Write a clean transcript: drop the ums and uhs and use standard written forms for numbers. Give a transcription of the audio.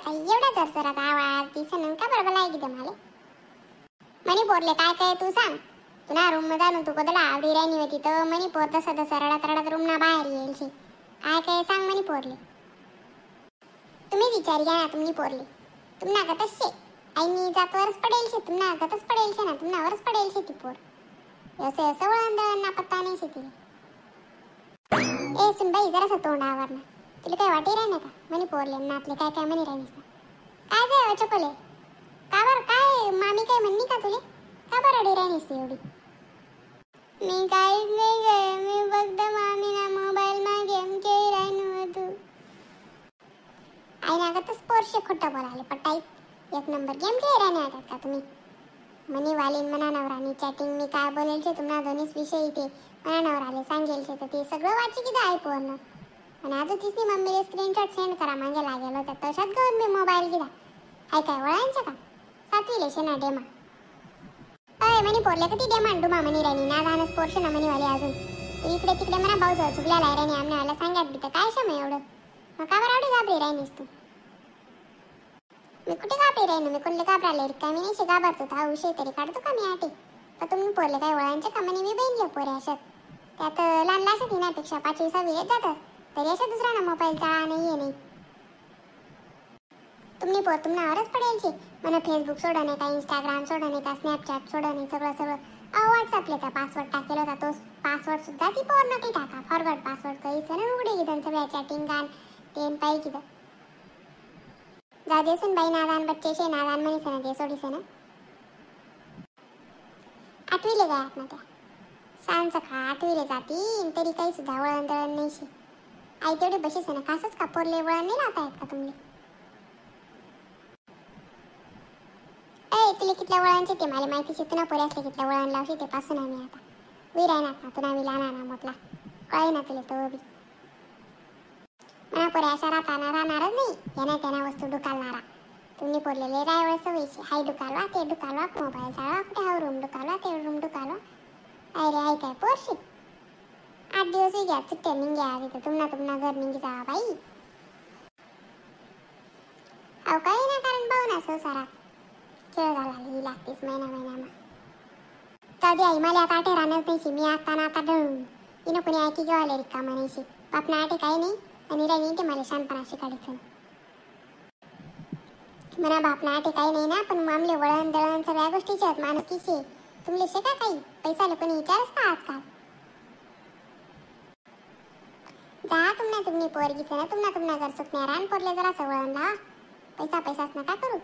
ताई एवढा जरजरात आवाज दिसन का बरोबर लागी दे माले मनी पोरले काय काय तू सांग तुला रूम मध्ये आणून तू कदला आवडी राणी होती तर मनी पोर तसं रडत रडत रूम ना बाहेर येईल शे काय काय सांग मनी पोरले तुम्ही विचार घ्या ना तुम्ही पोरले तुम्हाला का तसे आईनी जात वरच पडेल शे तुम्हाला गतच पडेल शे ना तुम्हाला वरच पडेल शे ती पोर असे असं वळंदळांना पत्ता नाही शे तिला ए सुन बाई जरासा तोंड आवर ना तुला काय वाटे राहणे का मनी पोरले नातले काय काय मनी राहणीस काय जाय चकोले का बरं काय मामी काय म्हणली का तुले का बरं अडी राहणीस एवढी मी काहीच नाही गे मी फक्त मामीना मोबाईल मा गेम खेळी राहिनो होतो आई नागतच पोरशे खोटं बोलाले पटाई एक नंबर गेम खेळी राहणे आतात का तुम्ही मनी वालीन मना नवरानी चॅटिंग मी काय बोलेल छे तुम्हाला दोन्हीच विषय इथे मना नवराले सांगेल छे तर ते सगळं वाची की आहे पोरनं आणि आज तिसनी मम्मीले स्क्रीनशॉट सेंड करा मागे लागेल होता तशात घेऊन मी मोबाईल गेला हाय काय वळायचं का सातवी लेशे ना डेमा अय मनी पोरले कधी डेमा डुमा मनी राणी ना गाणंच पोरशे ना मनी वाली अजून तू इकडे तिकडे मना भाऊ जाऊ चुकल्या राणी आमने वाला सांगत बी तर काय शम एवढं मग का बरं आवडी घाबरी राहिनीस तू मी कुठे घाबरी राहिनो मी कोणले घाबराले रिकामी मी नाही घाबरतो तर हा विषय तरी काढतो का मी आटे तर तुम्ही पोरले काय वळायचं का मनी मी बहीण घे पोरे अशात त्यात लहान लासत हिनापेक्षा 5वी 6वी येत जातात तरी अशा दुसरा ना मोबाईल चाळा नाही आहे नाही तुम्ही पोर तुम्हावरच पडेल शे मला फेसबुक सोडणे का इंस्टाग्राम सोडणे का स्नॅपचॅट सोडणे सगळं व्हॉट्सअपला पासवर्ड टाकेल होता तो पासवर्ड सुद्धा ती पोर नक्की टाका फॉरवर्ड पासवर्ड काही सण उघडे की सगळ्या चॅटिंग गान तेन पाहिजे की जा देसन बाई नादान बच्चे शे नादान म्हणी सण ते सोडी सण 8वीले गयात ना त्या सांच खा 8वीले जाती तरी काही सुद्धा वळण दळण नाही शे आई तेवढे बशी सण कासच का पोरले वळण नाही लावता येत का तुम्ही ए तुला कितल्या वळणचे ते मला माहिती शे तुला पोरे असले कितल्या वळण लावशी ते पासून आम्ही आता वी राहणार ना तुला मी लहान ना म्हटला कळे ना तुला तो बी मना पोरे अशा राहणारच नाही यांना त्यांना वस्तू डुकालणारा तुम्ही पोरलेले रायवळ सवयीचे हाय डुकालवा ते डुकालवा मोबाईल चालवा कुठे हा रूम डुकालवा ते रूम डुकालवा आई रे आई काय पोरशी 8 दिवस घ्या सुट्ट्या निघ्या आधी तर तुम्हाला घर निघी जावा बाई अहो काही ना कारण पाहू ना संसारात खेळ झाला ही लागतेस महिना कधी आई मला आता आठे राहणार नाही मी आता डळून तिनं कोणी ऐकी जेवायला रिकामा नाही बापना आठे काही नाही आणि राणी ते मला शांतपणा शिकायचं म्हणा बापना आठे काही नाही ना पण मामले वळण दळण सगळ्या गोष्टीचे आहेत माणुसकीचे तुमले शे का काही पैसा कोणी विचारच का आजकाल जा तुम्ही पोरगीचं ना तुम्हाला घर सुकणार आणि पोरले जरा वळण लावा पैसाच नका करू